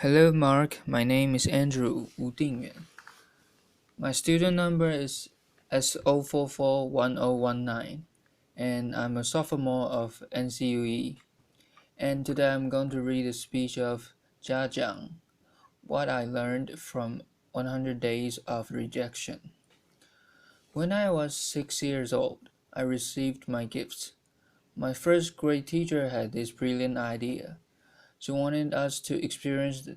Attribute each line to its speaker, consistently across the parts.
Speaker 1: Hello, Mark. My name is Andrew Wu Dingyuan. My student number is S0441019, and I'm a sophomore of NCUE. And today I'm going to read a speech of Jiang, What I Learned from 100 Days of Rejection. When I was 6 years old, I received my gifts. My first grade teacher had this brilliant idea. She wanted us to experience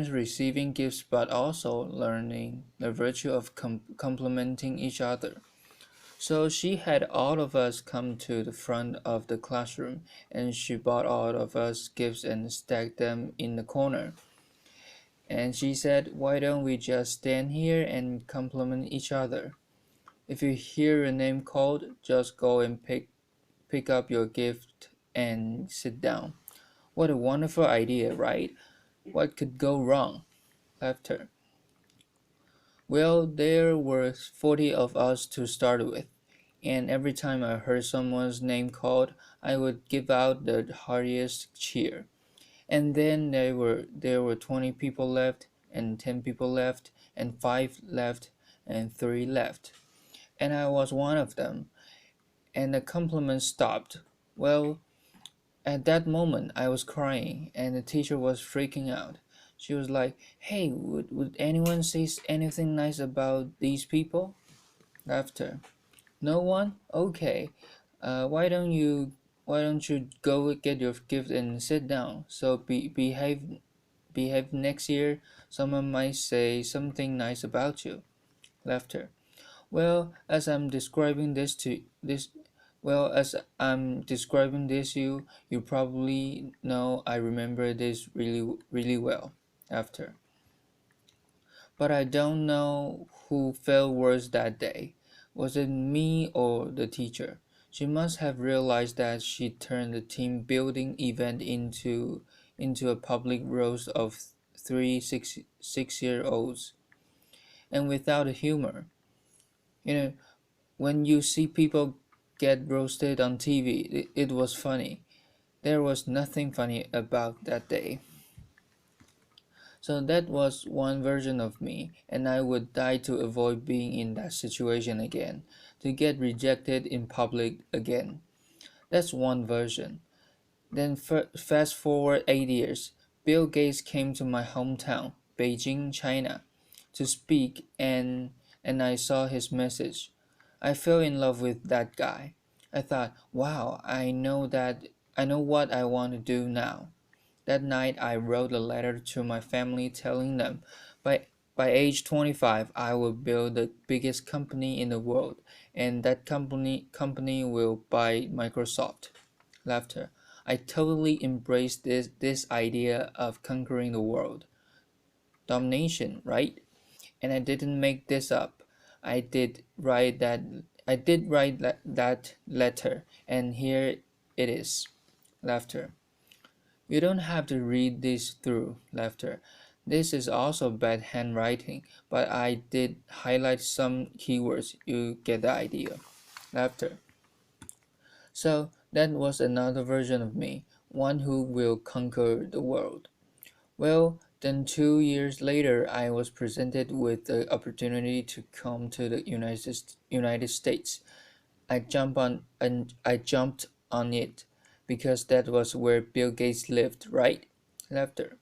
Speaker 1: receiving gifts but also learning the virtue of complimenting each other. So she had all of us come to the front of the classroom and she bought all of us gifts and stacked them in the corner. And she said, "Why don't we just stand here and compliment each other? If you hear your name called, just go and pick up your gift and sit down." What a wonderful idea, right? What could go wrong? Laughter. Well, there were 40 of us to start with, and every time I heard someone's name called, I would give out the heartiest cheer. And then there were 20 people left, and 10 people left, and 5 left, and 3 left. And I was one of them, and the compliments stopped. Well, at that moment, I was crying, and the teacher was freaking out. She was like, "Hey, would anyone say anything nice about these people?" Laughter. No one? Okay. Why don't you go get your gift and sit down? So behave next year. Someone might say something nice about you. Laughter. Well, as I'm describing this to this well, as I'm describing this you probably know I remember this really well. After. But I don't know who felt worse that day. Was it me or the teacher? She must have realized that she turned the team building event into a public roast of three six year olds. And without humor. You know, when you see people get roasted on TV, it was funny. There was nothing funny about that day. So that was one version of me, and I would die to avoid being in that situation again, to get rejected in public again. That's one version. Then fast forward 8 years, Bill Gates came to my hometown, Beijing, China, to speak, and I saw his message. I fell in love with that guy. I thought, wow, I know what I want to do now. That night I wrote a letter to my family telling them by age 25 I will build the biggest company in the world and that company will buy Microsoft. Laughter. I totally embraced this idea of conquering the world. Domination, right? And I didn't make this up. I did write that that letter and here it is. Laughter. You don't have to read this through. Laughter. This is also bad handwriting, but I did highlight some keywords. You get the idea. Laughter. So that was another version of me, one who will conquer the world. Well, then 2 years later, I was presented with the opportunity to come to the United States. I jumped on it because that was where Bill Gates lived, right? Laughter.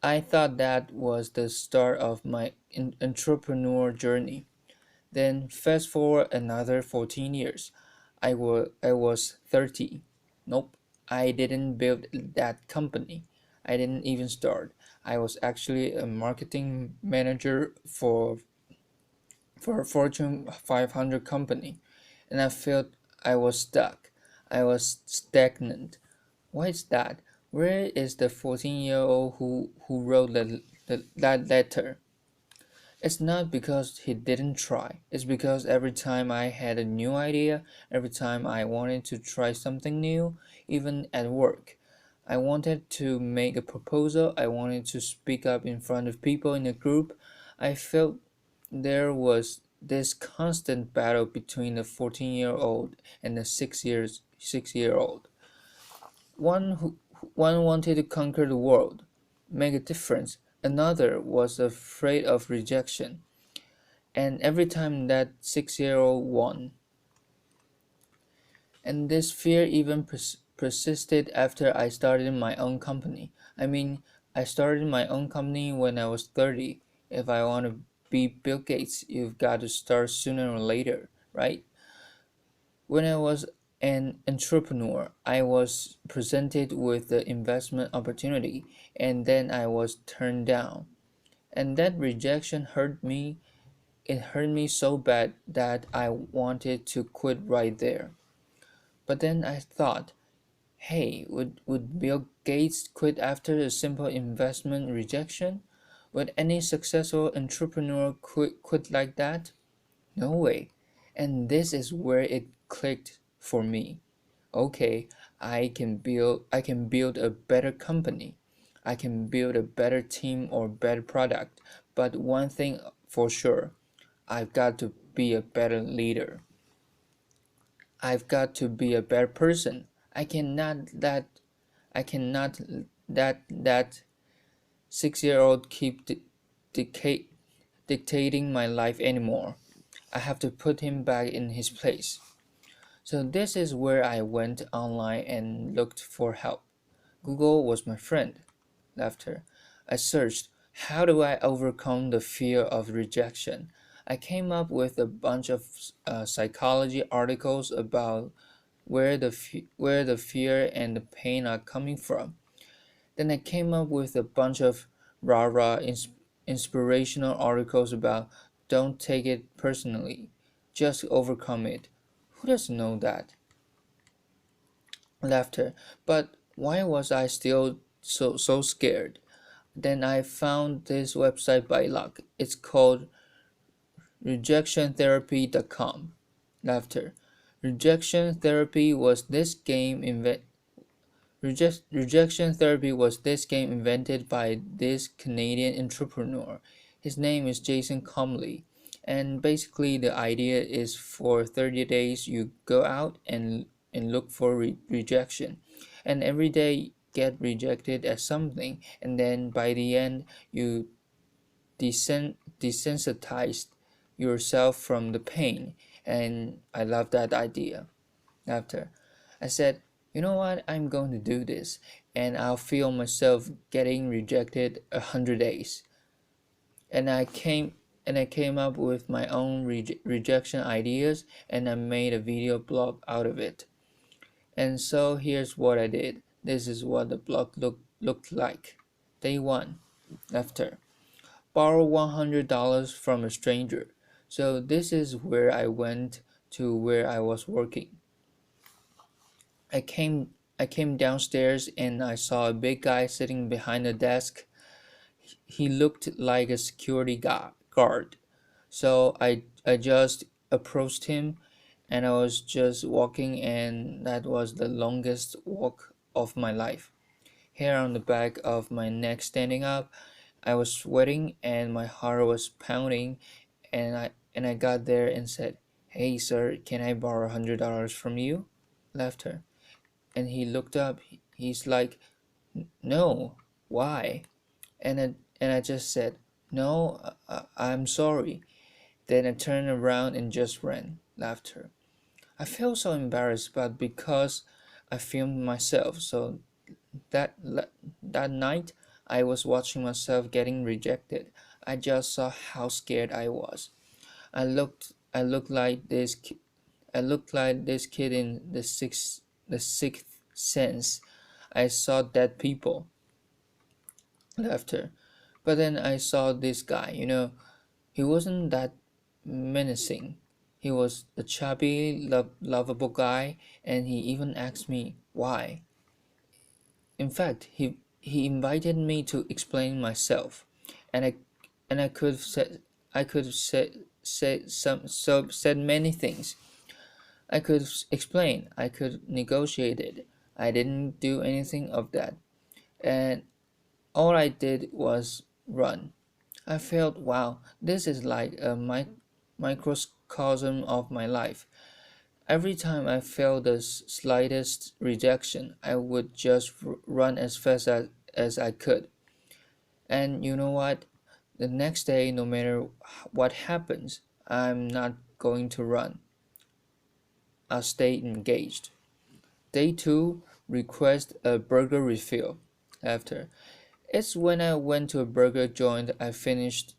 Speaker 1: I thought that was the start of my entrepreneur journey. Then fast forward another 14 years. I was 30. Nope, I didn't build that company. I didn't even start. I was actually a marketing manager for a Fortune 500 company, and I felt I was stuck. I was stagnant. Why is that? Where is the 14-year-old who wrote that letter? It's not because he didn't try. It's because every time I had a new idea, every time I wanted to try something new, even at work, I wanted to make a proposal, I wanted to speak up in front of people in a group, I felt there was this constant battle between the 14-year-old and the 6 year old. One wanted to conquer the world. make a difference. Another was afraid of rejection. And every time that 6-year-old won, and this fear even persisted after I started my own company. I mean, I started my own company when I was 30. If I want to be Bill Gates, you've got to start sooner or later, right? When I was an entrepreneur, I was presented with the investment opportunity and then I was turned down. And that rejection hurt me. It hurt me so bad that I wanted to quit right there. But then I thought, hey, would Bill Gates quit after a simple investment rejection? Would any successful entrepreneur quit like that? No way. And this is where it clicked for me. Okay, I can build a better company. I can build a better team or better product. But one thing for sure, I've got to be a better leader. I've got to be a better person. I cannot that 6-year-old keep dictating my life anymore. I have to put him back in his place. So this is where I went online and looked for help. Google was my friend. Laughter. I searched, how do I overcome the fear of rejection? I came up with a bunch of psychology articles about where the fear and the pain are coming from. Then I came up with a bunch of rah-rah inspirational articles about don't take it personally, just overcome it. Who doesn't know that? Laughter. But why was I still so scared? Then I found this website by luck. It's called rejectiontherapy.com. Laughter. Rejection therapy was this game inve- Rejection therapy was this game invented by this Canadian entrepreneur. His name is Jason Comley. And basically the idea is for 30 days you go out and look for rejection. And every day get rejected at something and then by the end you desensitize yourself from the pain. And I love that idea. After I said, you know what, I'm going to do this, and I'll feel myself getting rejected 100 days. And I came up with my own rejection ideas, and I made a video blog out of it. And so here's what I did. This is what the blog looked like. Day one, after borrow $100 from a stranger. So this is where I went to where I was working. I came downstairs and I saw a big guy sitting behind a desk. He looked like a security guard. So I just approached him and I was just walking and that was the longest walk of my life. Hair on the back of my neck standing up. I was sweating and my heart was pounding and I got there and said, "Hey sir, can I borrow $100 from you?" Laughter. And he looked up. He's like, "No, why?" And I just said, "No, I'm sorry." Then I turned around and just ran. Laughter. I felt so embarrassed, but because I filmed myself, so that that night I was watching myself getting rejected. I just saw how scared I was. I looked like this kid in the sixth sense. I saw dead people. Laughter. But then I saw this guy, he wasn't that menacing. He was a chubby, lovable guy, and he even asked me why. In fact, he invited me to explain myself, and I could have said many things. I could explain. I could negotiate it. I didn't do anything of that, and all I did was run. I felt, wow, this is like a microcosm of my life. Every time I felt the slightest rejection, I would just run as fast as I could. And you know what? The next day, no matter what happens, I'm not going to run. I'll stay engaged. Day 2, request a burger refill. After. It's when I went to a burger joint. I finished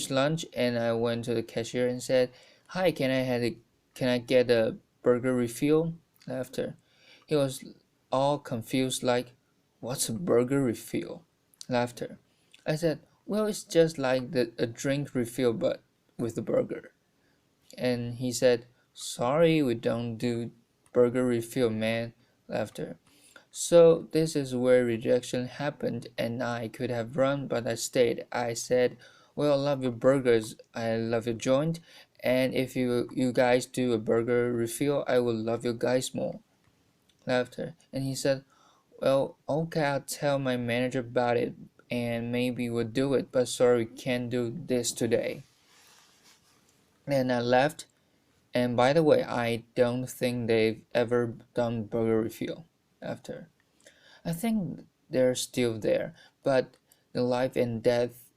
Speaker 1: lunch and I went to the cashier and said, "Hi, can I get a burger refill?" After. He was all confused like, "What's a burger refill?" Laughter. I said, "Well, it's just like a drink refill but with a burger." And he said, "Sorry, we don't do burger refill, man." Laughter. So this is where rejection happened, and I could have run, but I stayed. I said, "Well, I love your burgers. I love your joint, and if you guys do a burger refill, I will love you guys more." Laughter. And he said, "Well, okay, I'll tell my manager about it, and maybe we'll do it. But sorry, we can't do this today." And I left. And by the way, I don't think they've ever done burger refill after. I think they're still there, but the life and death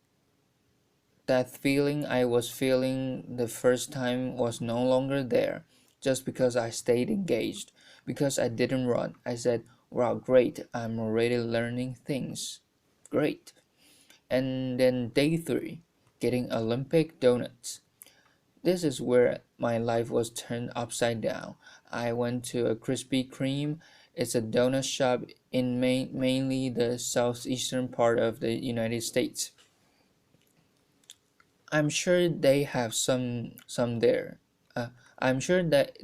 Speaker 1: that feeling I was feeling the first time was no longer there just because I stayed engaged, because I didn't run. I said, "Wow, great, I'm already learning things. Great." And then day 3, getting Olympic donuts. This is where my life was turned upside down. I went to a Krispy Kreme. It's a donut shop in mainly the southeastern part of the United States. I'm sure they have some there. I'm sure that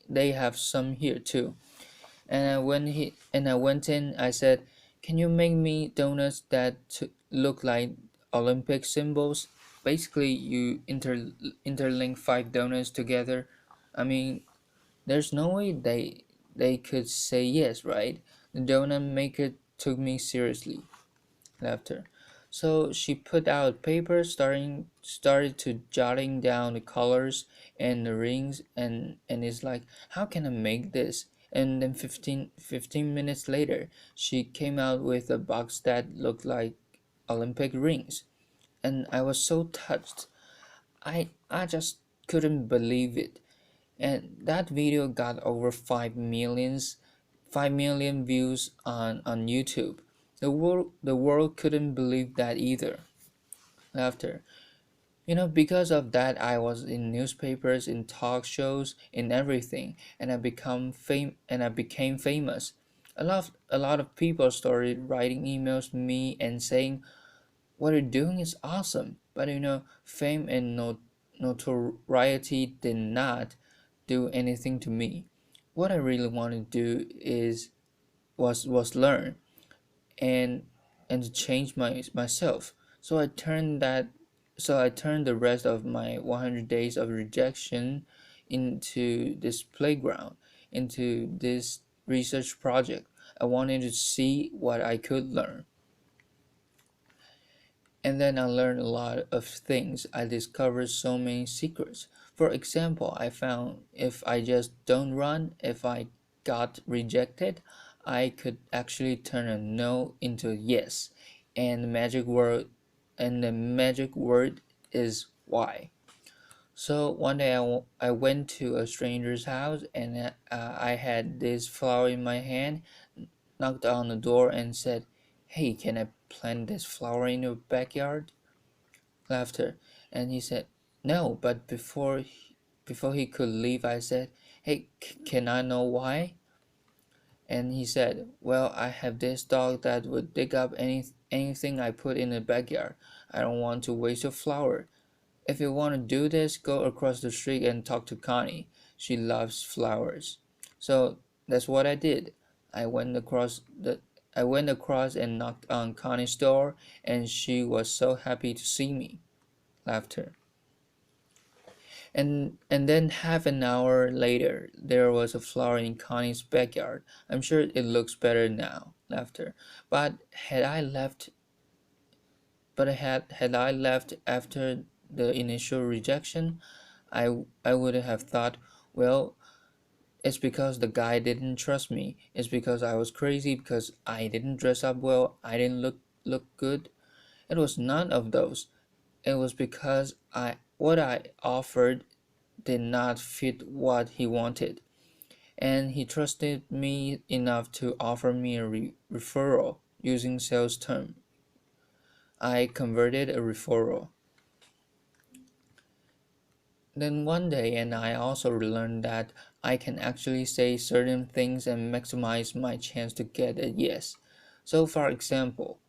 Speaker 1: they have some here too. And I went in. I said, "Can you make me donuts that look like Olympic symbols?" Basically, you interlink 5 donuts together. I mean, there's no way they could say yes, right? The donut maker took me seriously. Laughter. So she put out paper, started to jotting down the colors and the rings, and it's like, "How can I make this?" And then fifteen minutes later, she came out with a box that looked like Olympic rings, and I was so touched. I just couldn't believe it. And that video got over 5 million views on YouTube. The world couldn't believe that either. Laughter. Because of that, I was in newspapers, in talk shows, in everything, and I became famous. A lot of people started writing emails to me and saying, "What you're doing is awesome." But fame and notoriety did not do anything to me. What I really wanted to do was learn and to change myself. So I turned the rest of my 100 days of rejection into this playground, into this research project. I wanted to see what I could learn. And then I learned a lot of things. I discovered so many secrets. For example, I found if I just don't run, if I got rejected, I could actually turn a no into a yes. And the magic word is why. So one day I went to a stranger's house and I had this flower in my hand, knocked on the door and said, "Hey, can I plant this flower in your backyard?" Laughter. And he said, "No," but before he could leave, I said, "Hey, can I know why?" And he said, "Well, I have this dog that would dig up anything I put in the backyard. I don't want to waste your flower. If you want to do this, go across the street and talk to Connie. She loves flowers." So that's what I did. I went across the I went across and knocked on Connie's door, and she was so happy to see me. Laughter. And then half an hour later, there was a flower in Connie's backyard. I'm sure it looks better now. Laughter. But had I left after the initial rejection, I would have thought, well, it's because the guy didn't trust me. It's because I was crazy, because I didn't dress up well. I didn't look look good. It was none of those. It was because what I offered did not fit what he wanted, and he trusted me enough to offer me a referral using sales term. I converted a referral. Then one day, and I also learned that I can actually say certain things and maximize my chance to get a yes. So, for example,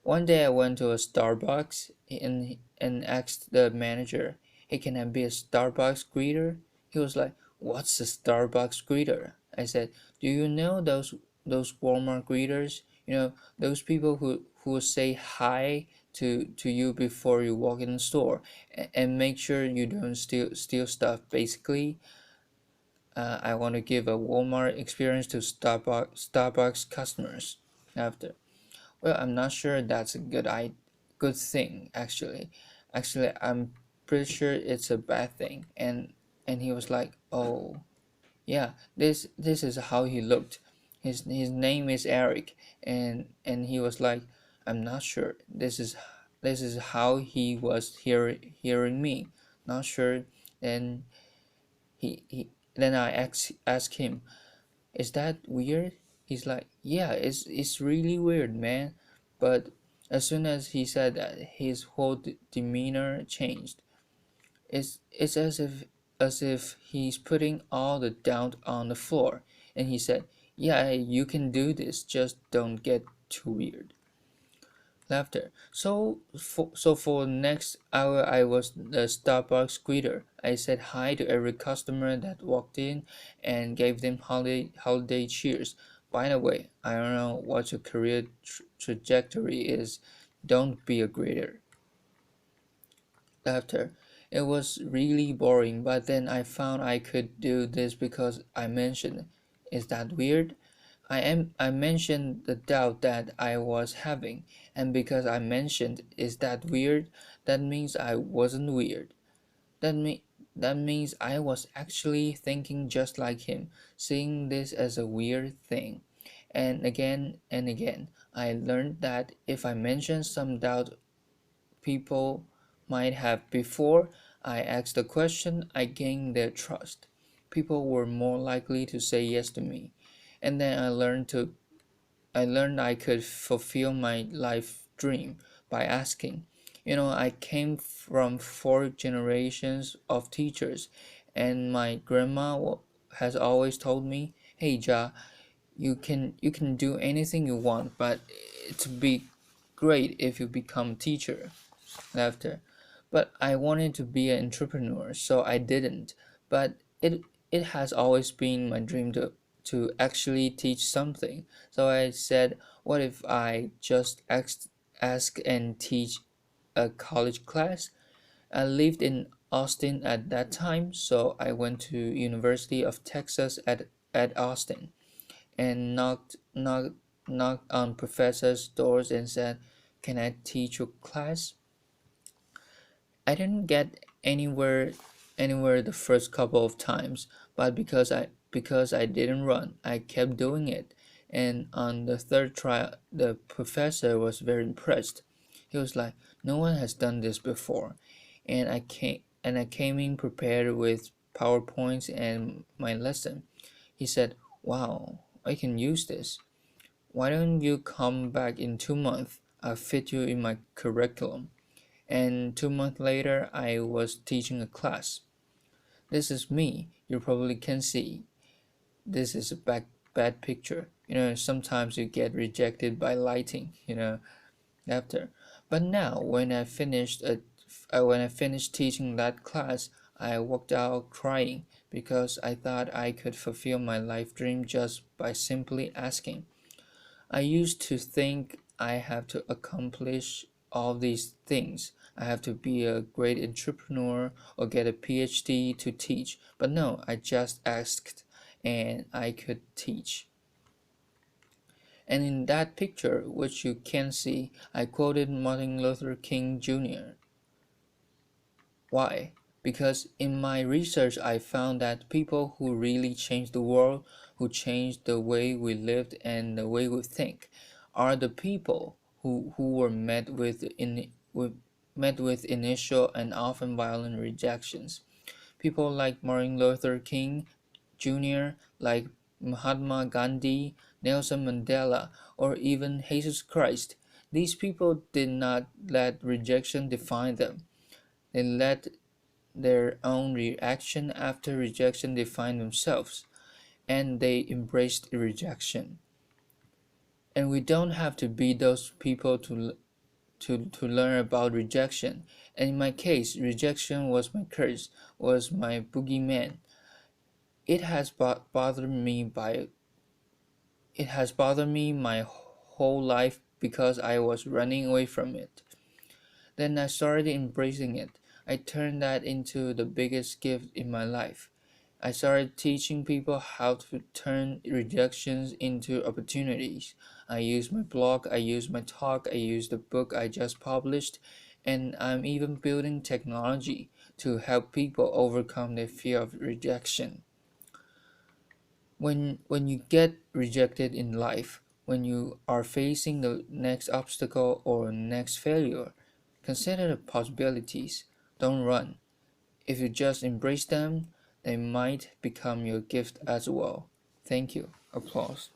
Speaker 1: one day I went to a Starbucks and asked the manager, "Hey, can I be a Starbucks greeter?" He was like, "What's a Starbucks greeter?" I said, "Do you know those Walmart greeters? You know, those people who say hi to you before you walk in the store and make sure you don't steal stuff." Basically, I want to give a Walmart experience to Starbucks customers after. Well, I'm not sure that's a good thing actually. Actually, I'm pretty sure it's a bad thing. And he was like, "Oh, yeah, this is how he looked. His name is Eric." And he was like, "I'm not sure. This is how he was hearing me. Not sure." And he then I asked him, "Is that weird?" He's like, "Yeah, it's really weird, man." But as soon as he said that, his whole demeanor changed. It's as if he's putting all the doubt on the floor, and he said, "Yeah, you can do this. Just don't get too weird." Laughter. So for the next hour, I was the Starbucks greeter. I said hi to every customer that walked in, and gave them holiday cheers. By the way, I don't know what your career trajectory is. Don't be a greeter. Laughter. It was really boring, but then I found I could do this because I mentioned. Is that weird? I mentioned the doubt that I was having, and because I mentioned "is that weird," that means I wasn't weird. That me that means I was actually thinking just like him, seeing this as a weird thing. And again, I learned that if I mention some doubt people might have before I asked the question, I gained their trust. People were more likely to say yes to me. And then I learned I could fulfill my life dream by asking. I came from four generations of teachers, and my grandma has always told me, "Hey, Ja, you can do anything you want, but it'd be great if you become a teacher." Laughter. But I wanted to be an entrepreneur, so I didn't. But it has always been my dream to actually teach something. So I said, what if I just ask and teach a college class? I lived in Austin at that time, so I went to University of Texas at Austin and knocked on professors' doors and said, "Can I teach your class?" I didn't get anywhere the first couple of times, but because I didn't run, I kept doing it. And on the third trial, the professor was very impressed. He was like, "No one has done this before." And I came in prepared with PowerPoints and my lesson. He said, "Wow, I can use this. Why don't you come back in 2 months? I'll fit you in my curriculum." And 2 months later, I was teaching a class. This is me. You probably can see. This is a bad picture. Sometimes you get rejected by lighting. After. But now, when I finished teaching that class, I walked out crying because I thought I could fulfill my life dream just by simply asking. I used to think I have to accomplish all these things. I have to be a great entrepreneur or get a PhD to teach. But no, I just asked and I could teach. And in that picture, which you can see, I quoted Martin Luther King Jr. Why? Because in my research, I found that people who really changed the world, who changed the way we lived and the way we think, are the people who were met with initial and often violent rejections. People like Martin Luther King Jr., like Mahatma Gandhi, Nelson Mandela, or even Jesus Christ. These people did not let rejection define them. They let their own reaction after rejection define themselves, and they embraced rejection. And we don't have to be those people to learn about rejection. And in my case, rejection was my curse, was my boogeyman. It has bothered me by It has bothered me my whole life because I was running away from it. Then I started embracing it. I turned that into the biggest gift in my life. I started teaching people how to turn rejections into opportunities. I use my blog, I use my talk, I use the book I just published, and I'm even building technology to help people overcome their fear of rejection. When you get rejected in life, when you are facing the next obstacle or next failure, consider the possibilities. Don't run. If you just embrace them, they might become your gift as well. Thank you. Applause.